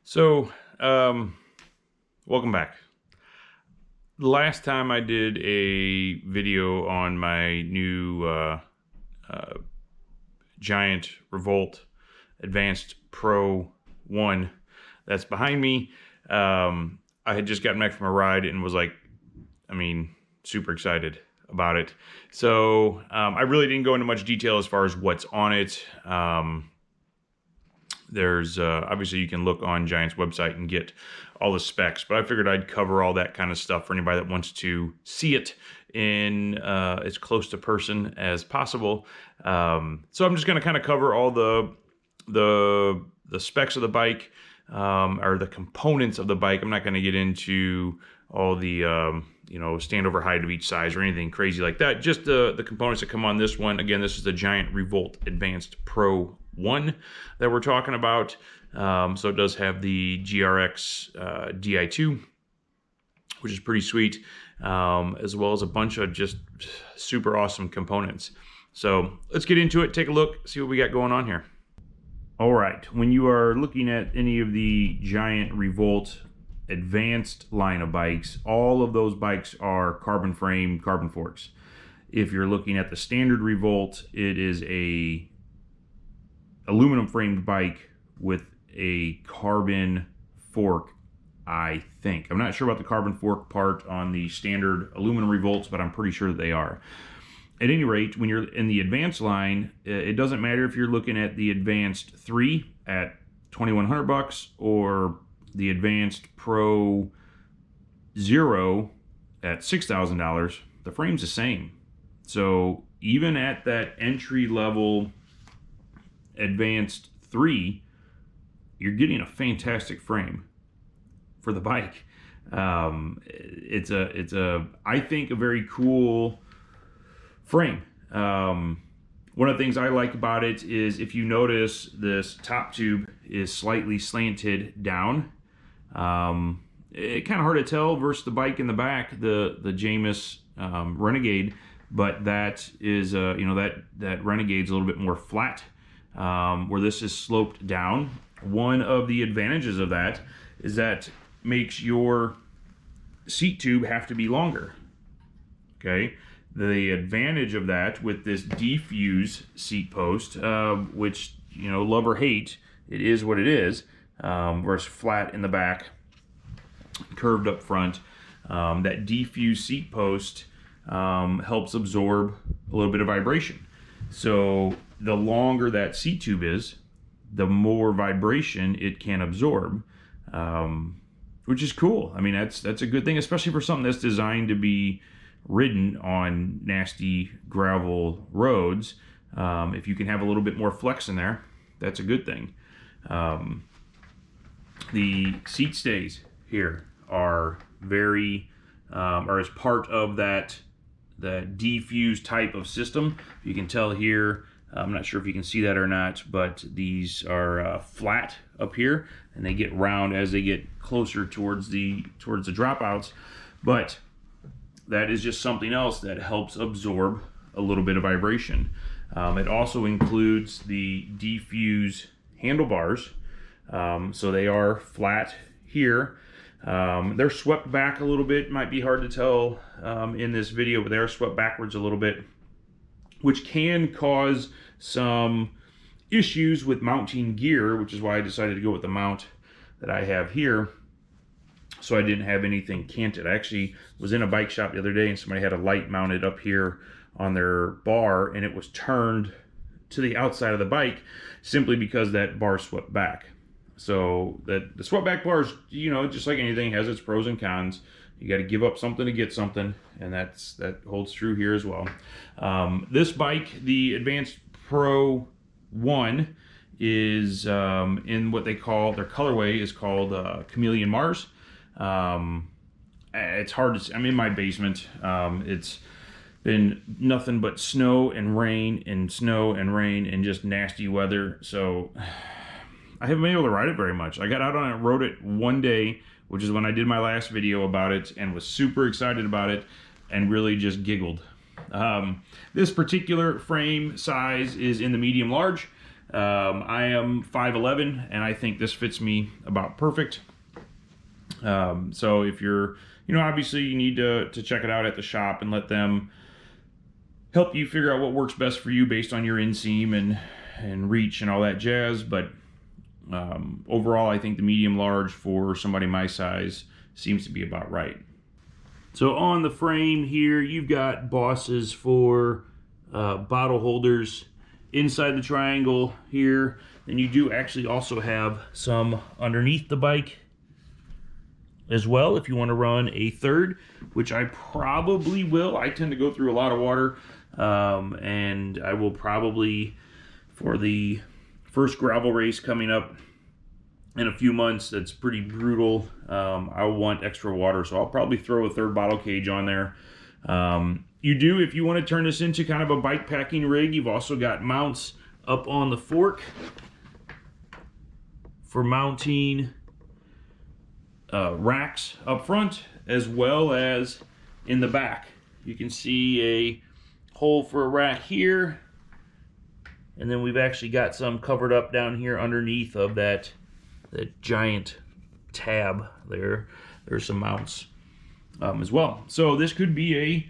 So, welcome back. The last time I did a video on my new Giant Revolt Advanced Pro 1 that's behind me, I had just gotten back from a ride and was like, super excited about it. So, I really didn't go into much detail as far as what's on it. There's obviously you can look on Giant's website and get all the specs, but I figured I'd cover all that kind of stuff for anybody that wants to see it in as close to person as possible. So I'm just going to kind of cover all the specs of the bike, or the components of the bike. I'm not going to get into all the stand over height of each size or anything crazy like that. Just the components that come on this one. Again, this is the Giant Revolt Advanced Pro 1 that we're talking about. So it does have the GRX Di2, which is pretty sweet, as well as a bunch of just super awesome components. So let's get into it, take a look, see what we got going on here. All right, when you are looking at any of the Giant Revolt Advanced line of bikes, all of those bikes are carbon frame, carbon forks. If you're looking at the standard Revolt, it is a aluminum framed bike with a carbon fork, I think. I'm not sure about the carbon fork part on the standard aluminum Revolts, but I'm pretty sure that they are. At any rate, when you're in the advanced line, it doesn't matter if you're looking at the Advanced 3 at $2,100 or the Advanced Pro 0 at $6,000, the frame's the same. So even at that entry level Advanced 3, you're getting a fantastic frame for the bike. It's I think a very cool frame. One of the things I like about it is, if you notice, this top tube is slightly slanted down. It's kind of hard to tell versus the bike in the back, the Jamis Renegade, but that is that Renegade's a little bit more flat, where this is sloped down. One of the advantages of that is that makes your seat tube have to be longer. Okay, the advantage of that with this diffuse seat post, which, love or hate, it is what it is, versus flat in the back, curved up front. That diffuse seat post helps absorb a little bit of vibration. So the longer that seat tube is, the more vibration it can absorb, which is cool. I mean, that's a good thing, especially for something that's designed to be ridden on nasty gravel roads. If you can have a little bit more flex in there, that's a good thing. The seat stays here are are as part of that diffuse type of system. You can tell here, I'm not sure if you can see that or not, but these are flat up here, and they get round as they get closer towards the dropouts. But that is just something else that helps absorb a little bit of vibration. It also includes the diffuse handlebars, so they are flat here. They're swept back a little bit. Might be hard to tell in this video, but they are swept backwards a little bit, which can cause some issues with mounting gear, which is why I decided to go with the mount that I have here, so I didn't have anything canted. I actually was in a bike shop the other day and somebody had a light mounted up here on their bar, and it was turned to the outside of the bike simply because that bar swept back. So that the swept back bars, just like anything, has its pros and cons. You got to give up something to get something, and that holds true here as well. This bike, the Advanced Pro 1, is in what they call, their colorway is called Chameleon Mars. It's hard to see. I'm in my basement. It's been nothing but snow and rain and snow and rain and just nasty weather, so I haven't been able to ride it very much. I got out on it, rode it one day, which is when I did my last video about it, and was super excited about it and really just giggled. This particular frame size is in the medium large. I am 5'11", and I think this fits me about perfect. So if you're, obviously you need to check it out at the shop and let them help you figure out what works best for you based on your inseam and reach and all that jazz. But overall, I think the medium large for somebody my size seems to be about right. So on the frame here, you've got bosses for bottle holders inside the triangle here. And you do actually also have some underneath the bike as well if you want to run a third, which I probably will. I tend to go through a lot of water, and I will probably, for the first gravel race coming up in a few months that's pretty brutal, I'll want extra water, so I'll probably throw a third bottle cage on there. You do, if you want to turn this into kind of a bike packing rig, you've also got mounts up on the fork for mounting racks up front, as well as in the back. You can see a hole for a rack here, and then we've actually got some covered up down here underneath of that giant tab there. There's some mounts as well. So this could be a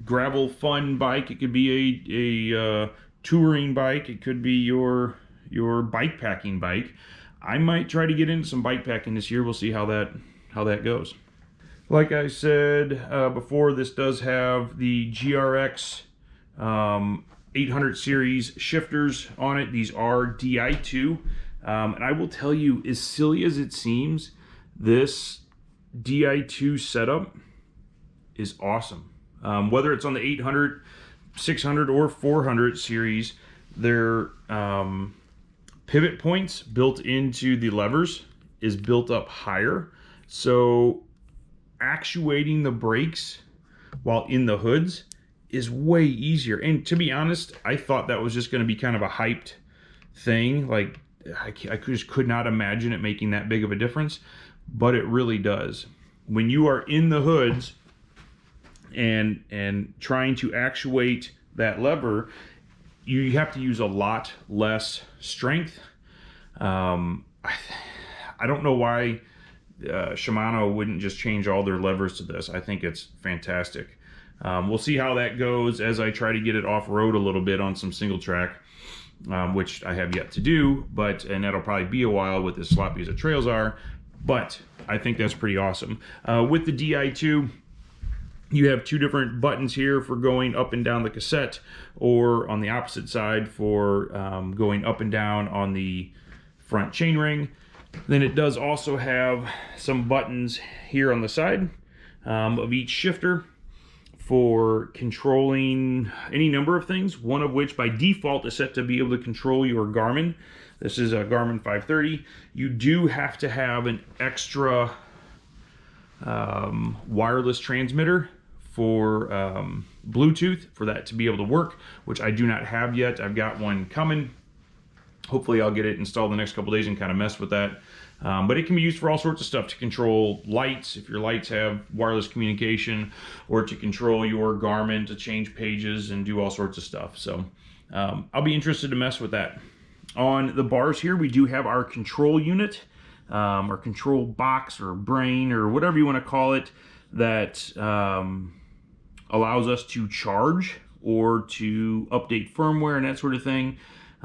gravel fun bike. It could be a touring bike. It could be your bike packing bike. I might try to get into some bike packing this year. We'll see how that goes. Like I said before, this does have the GRX 800 series shifters on it. These are Di2. And I will tell you, as silly as it seems, this Di2 setup is awesome. Whether it's on the 800, 600, or 400 series, their pivot points built into the levers is built up higher. So actuating the brakes while in the hoods is way easier. And to be honest, I thought that was just going to be kind of a hyped thing. Like, I just could not imagine it making that big of a difference, but it really does. When you are in the hoods and trying to actuate that lever, you have to use a lot less strength. I don't know why Shimano wouldn't just change all their levers to this. I think it's fantastic. We'll see how that goes as I try to get it off-road a little bit on some single track, which I have yet to do, and that'll probably be a while with as sloppy as the trails are, but I think that's pretty awesome. With the Di2, you have two different buttons here for going up and down the cassette, or on the opposite side for going up and down on the front chainring. Then it does also have some buttons here on the side of each shifter for controlling any number of things, one of which by default is set to be able to control your Garmin. This is a Garmin 530. You do have to have an extra wireless transmitter for Bluetooth for that to be able to work, which I do not have yet. I've got one coming. Hopefully I'll get it installed the next couple days and kind of mess with that. But it can be used for all sorts of stuff, to control lights, if your lights have wireless communication, or to control your Garmin to change pages and do all sorts of stuff. So I'll be interested to mess with that. On the bars here, we do have our control unit, or control box, or brain, or whatever you want to call it, that allows us to charge or to update firmware and that sort of thing,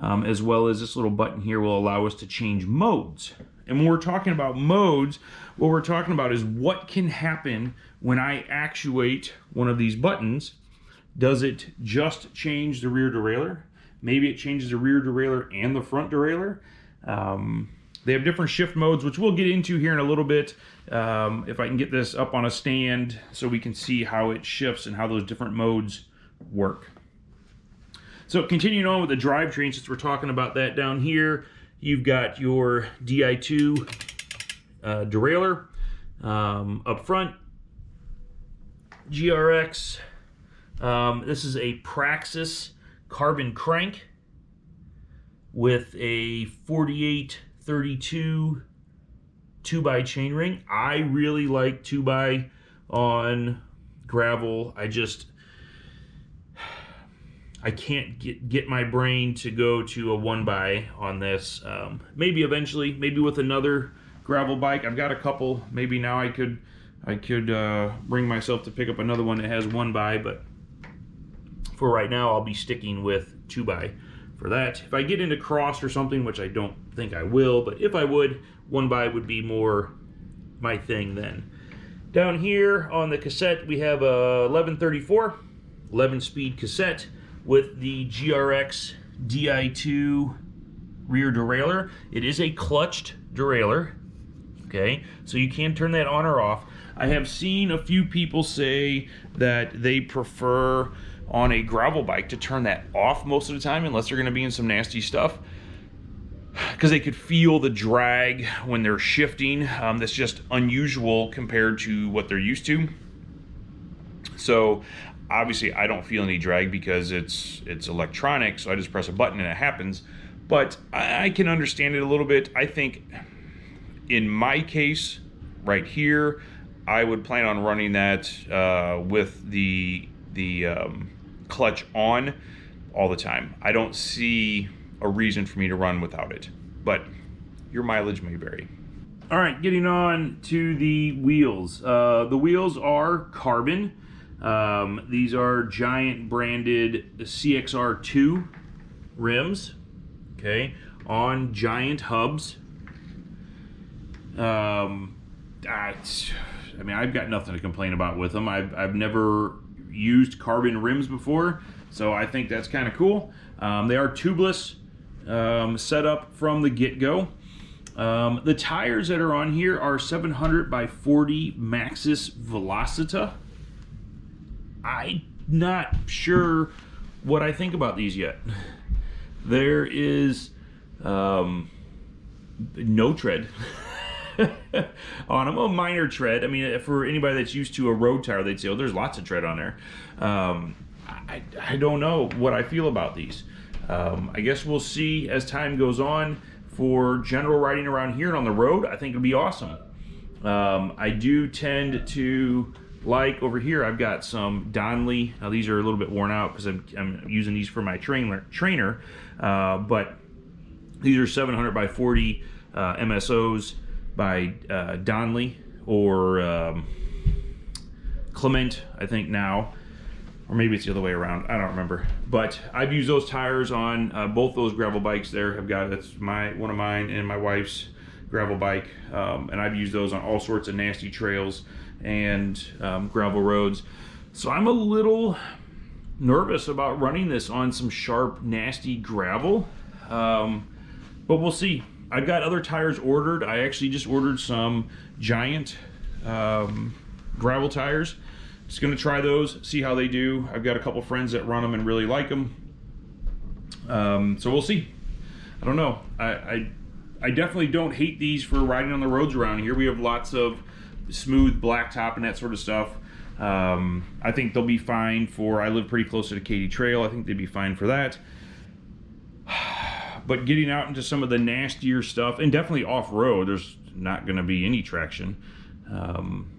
as well as this little button here will allow us to change modes. And when we're talking about modes, what we're talking about is what can happen when I actuate one of these buttons. Does it just change the rear derailleur? Maybe it changes the rear derailleur and the front derailleur. They have different shift modes, which we'll get into here in a little bit, if I can get this up on a stand so we can see how it shifts and how those different modes work. So continuing on with the drivetrain, since we're talking about that down here, you've got your Di2 derailleur up front, GRX. This is a Praxis carbon crank with a 4832 2x chainring. I really like 2x on gravel. I can't get my brain to go to a 1x on this. Maybe eventually, maybe with another gravel bike. I've got a couple. Maybe now I could bring myself to pick up another one that has 1x, but for right now, I'll be sticking with 2x for that. If I get into cross or something, which I don't think I will, but if I would, 1x would be more my thing then. Down here on the cassette, we have a 1134, 11-speed cassette with the GRX Di2 rear derailleur. It is a clutched derailleur, okay? So you can turn that on or off. I have seen a few people say that they prefer on a gravel bike to turn that off most of the time, unless they're gonna be in some nasty stuff, because they could feel the drag when they're shifting. That's just unusual compared to what they're used to. So obviously I don't feel any drag because it's electronic, so I just press a button and it happens. But I can understand it a little bit. I think in my case right here, I would plan on running that with the clutch on all the time. I don't see a reason for me to run without it, but your mileage may vary. All right, getting on to the wheels. The wheels are carbon. These are Giant branded CXR2 rims, okay, on Giant hubs. I mean, I've got nothing to complain about with them. I've never used carbon rims before, so I think that's kind of cool. They are tubeless, set up from the get-go. The tires that are on here are 700 by 40 Maxxis Velocita. I'm not sure what I think about these yet. There is no tread on them, a minor tread. I mean, for anybody that's used to a road tire, they'd say, oh, there's lots of tread on there. I don't know what I feel about these. I guess we'll see as time goes on. For general riding around here and on the road, I think it'll be awesome. I do tend to like, over here I've got some Donnelly. Now these are a little bit worn out because I'm using these for my trainer, but these are 700 by 40 MSOs by Donnelly or Clement, I think now. Or maybe it's the other way around, I don't remember. But I've used those tires on both those gravel bikes there. That's one of mine and my wife's gravel bike. And I've used those on all sorts of nasty trails and gravel roads. So I'm a little nervous about running this on some sharp, nasty gravel. But we'll see. I've got other tires ordered. I actually just ordered some Giant gravel tires. Just gonna try those, see how they do. I've got a couple friends that run them and really like them. So we'll see. I don't know. I definitely don't hate these for riding on the roads around here. We have lots of smooth blacktop and that sort of stuff. I think they'll be fine for, I live pretty close to the Katy Trail. I think they'd be fine for that. But getting out into some of the nastier stuff, and definitely off-road, there's not gonna be any traction.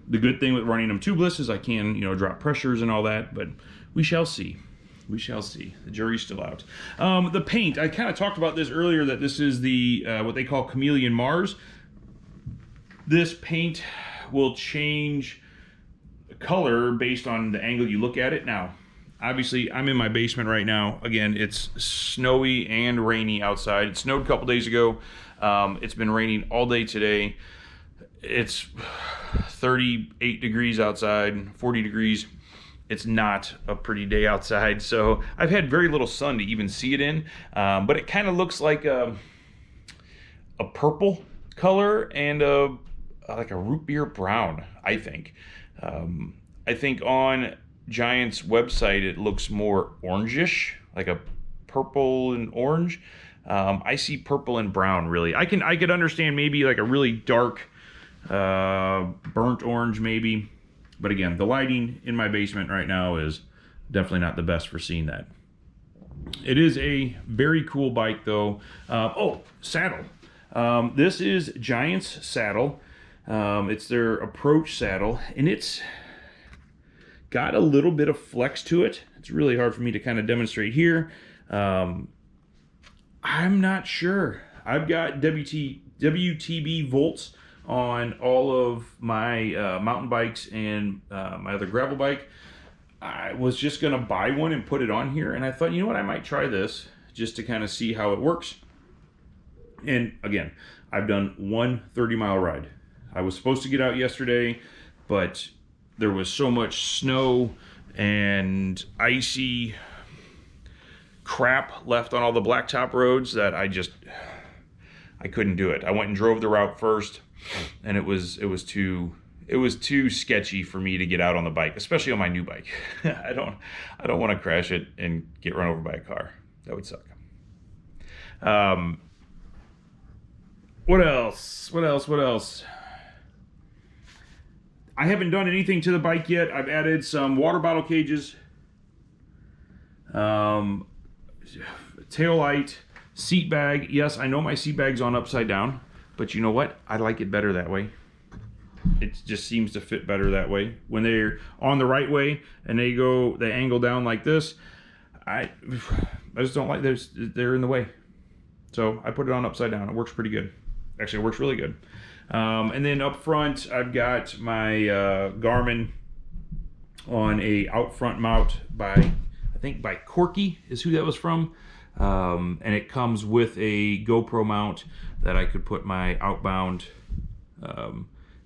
The good thing with running them tubeless is I can, drop pressures and all that, but we shall see. We shall see. The jury's still out. The paint, I kind of talked about this earlier, that this is the what they call Chameleon Mars. This paint will change color based on the angle you look at it. Now, obviously, I'm in my basement right now. Again, it's snowy and rainy outside. It snowed a couple days ago. It's been raining all day today. It's 38 degrees outside, 40 degrees. It's not a pretty day outside, so I've had very little sun to even see it in, but it kind of looks like a purple color and like a root beer brown, I think. I think on Giant's website it looks more orangish, like a purple and orange. I see purple and brown, really. I could understand maybe like a really dark burnt orange maybe, but again, the lighting in my basement right now is definitely not the best for seeing that. It is a very cool bike though. Oh, saddle. This is Giant's saddle. It's their approach saddle, and it's got a little bit of flex to it. It's really hard for me to kind of demonstrate here. I'm not sure. I've got WTB volts on all of my mountain bikes and my other gravel bike. I was just gonna buy one and put it on here, and I thought, you know what, I might try this just to kind of see how it works. And again, I've done one 30-mile ride. I was supposed to get out yesterday, but there was so much snow and icy crap left on all the blacktop roads that I couldn't do it. I went and drove the route first, and it was too sketchy for me to get out on the bike, especially on my new bike. I don't want to crash it and get run over by a car. That would suck. What else? I haven't done anything to the bike yet. I've added some water bottle cages, tail light, seat bag. Yes, I know my seat bag's on upside down, but you know what? I like it better that way. It just seems to fit better that way. When they're on the right way and they angle down like this, I just don't like they're in the way. So I put it on upside down. It works pretty good. Actually, it works really good. And then up front, I've got my Garmin on a out front mount I think by Corky is who that was from. And it comes with a GoPro mount that I could put my outbound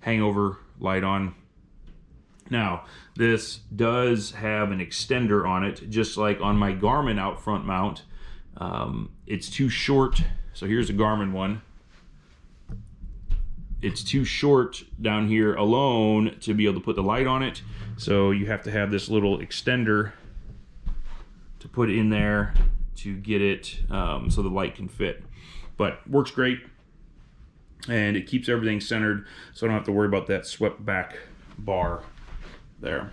hangover light on. Now, this does have an extender on it, just like on my Garmin out front mount. It's too short. So here's a Garmin one. It's too short down here alone to be able to put the light on it. So you have to have this little extender to put in there to get it so the light can fit. But works great, and it keeps everything centered, so I don't have to worry about that swept back bar there.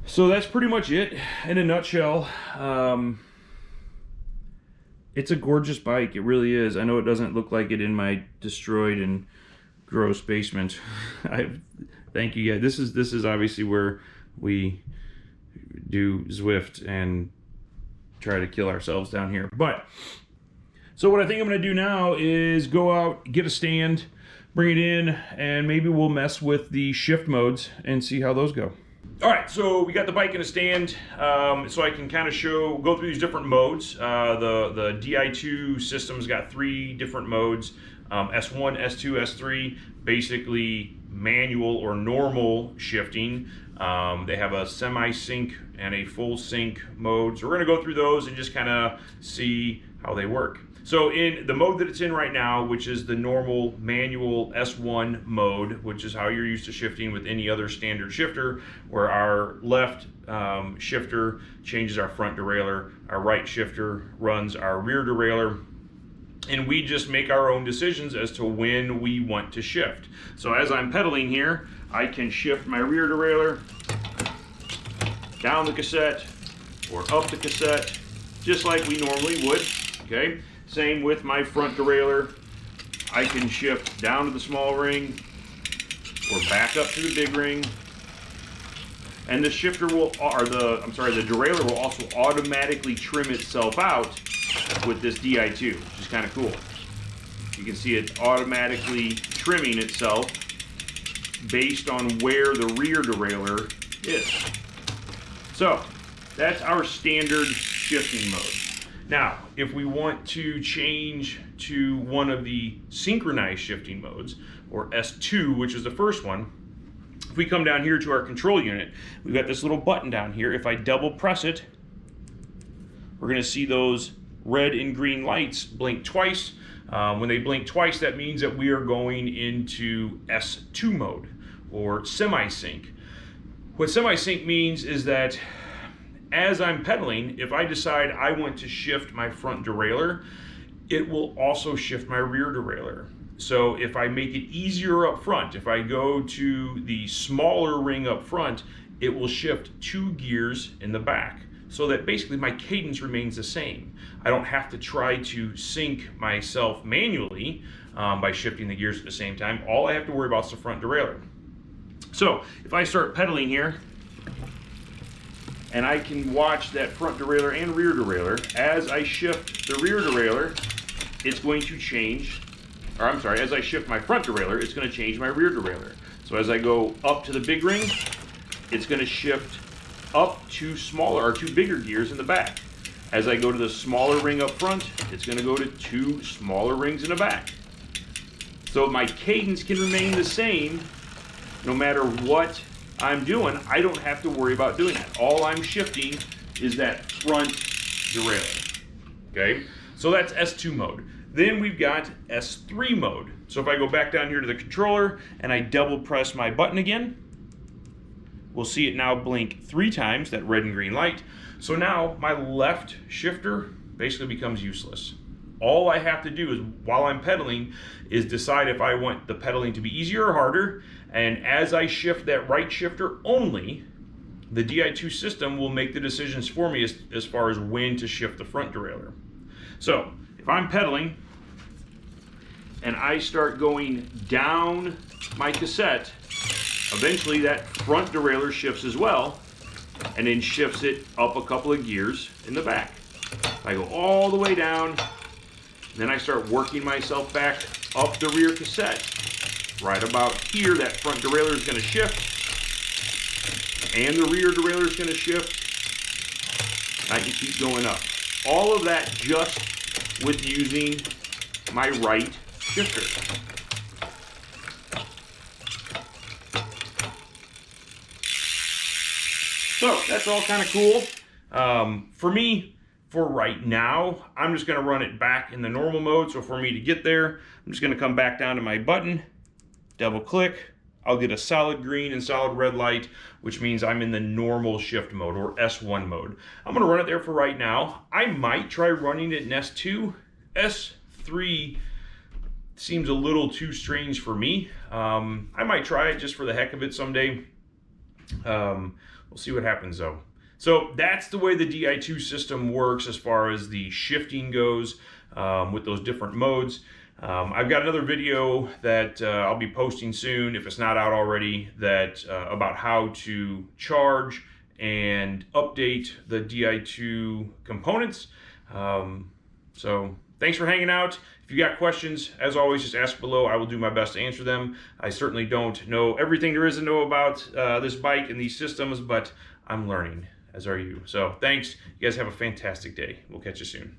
So that's pretty much it in a nutshell. It's a gorgeous bike, it really is. I know it doesn't look like it in my destroyed and gross basement. Thank you guys. This is obviously where we do Zwift and try to kill ourselves down here. But so what I think I'm going to do now is go out, get a stand, bring it in, and maybe we'll mess with the shift modes and see how those go. All right, so we got the bike in a stand, so I can kind of go through these different modes. The Di2 system's got 3 different modes, S1, S2, S3, basically manual or normal shifting. They have a semi-sync and a full sync mode, so we're gonna go through those and just kind of see how they work. So in the mode that it's in right now, which is the normal manual S1 mode, which is how you're used to shifting with any other standard shifter, where our left shifter changes our front derailleur, our right shifter runs our rear derailleur, and we just make our own decisions as to when we want to shift. So as I'm pedaling here, I can shift my rear derailleur down the cassette or up the cassette, just like we normally would, okay? Same with my front derailleur. I can shift down to the small ring or back up to the big ring. And the shifter will, the derailleur will also automatically trim itself out with this Di2, which is kind of cool. You can see it automatically trimming itself based on where the rear derailleur is. So that's our standard shifting mode. Now, if we want to change to one of the synchronized shifting modes, or S2, which is the first one, if we come down here to our control unit, we've got this little button down here. If I double press it, we're gonna see those red and green lights blink twice. When they blink twice, that means that we are going into S2 mode, or semi-sync. What semi-sync means is that as I'm pedaling, if I decide I want to shift my front derailleur, it will also shift my rear derailleur. So if I make it easier up front, if I go to the smaller ring up front, it will shift 2 gears in the back, so that basically my cadence remains the same. I don't have to try to sync myself manually by shifting the gears at the same time. All I have to worry about is the front derailleur. So if I start pedaling here, and I can watch that front derailleur and rear derailleur, as I shift the rear derailleur, it's going to change, or I'm sorry, as I shift my front derailleur, it's going to change my rear derailleur. So as I go up to the big ring, it's going to shift up to smaller or 2 bigger gears in the back. As I go to the smaller ring up front, it's going to go to 2 smaller rings in the back. So my cadence can remain the same no matter what I'm doing. I don't have to worry about doing that. All I'm shifting is that front derailleur. Okay, so that's S2 mode. Then we've got S3 mode. So if I go back down here to the controller and I double press my button again, we'll see it now blink 3 times, that red and green light. So now my left shifter basically becomes useless. All I have to do is, while I'm pedaling, is decide if I want the pedaling to be easier or harder. And as I shift that right shifter only, the Di2 system will make the decisions for me as far as when to shift the front derailleur. So if I'm pedaling and I start going down my cassette, eventually that front derailleur shifts as well, and then shifts it up a couple of gears in the back. I go all the way down, then I start working myself back up the rear cassette. Right about here, that front derailleur is going to shift, and the rear derailleur is going to shift. I can keep going up. All of that just with using my right shifter. So that's all kind of cool. For me, for right now, I'm just going to run it back in the normal mode. So for me to get there, I'm just going to come back down to my button, double click. I'll get a solid green and solid red light, which means I'm in the normal shift mode, or S1 mode. I'm going to run it there for right now. I might try running it in S2. S3 seems a little too strange for me. I might try it just for the heck of it someday. We'll see what happens though. So that's the way the Di2 system works as far as the shifting goes with those different modes. I've got another video that I'll be posting soon, if it's not out already, that about how to charge and update the Di2 components. So thanks for hanging out. If you got questions, as always, just ask below. I will do my best to answer them. I certainly don't know everything there is to know about this bike and these systems, but I'm learning, as are you. So thanks. You guys have a fantastic day. We'll catch you soon.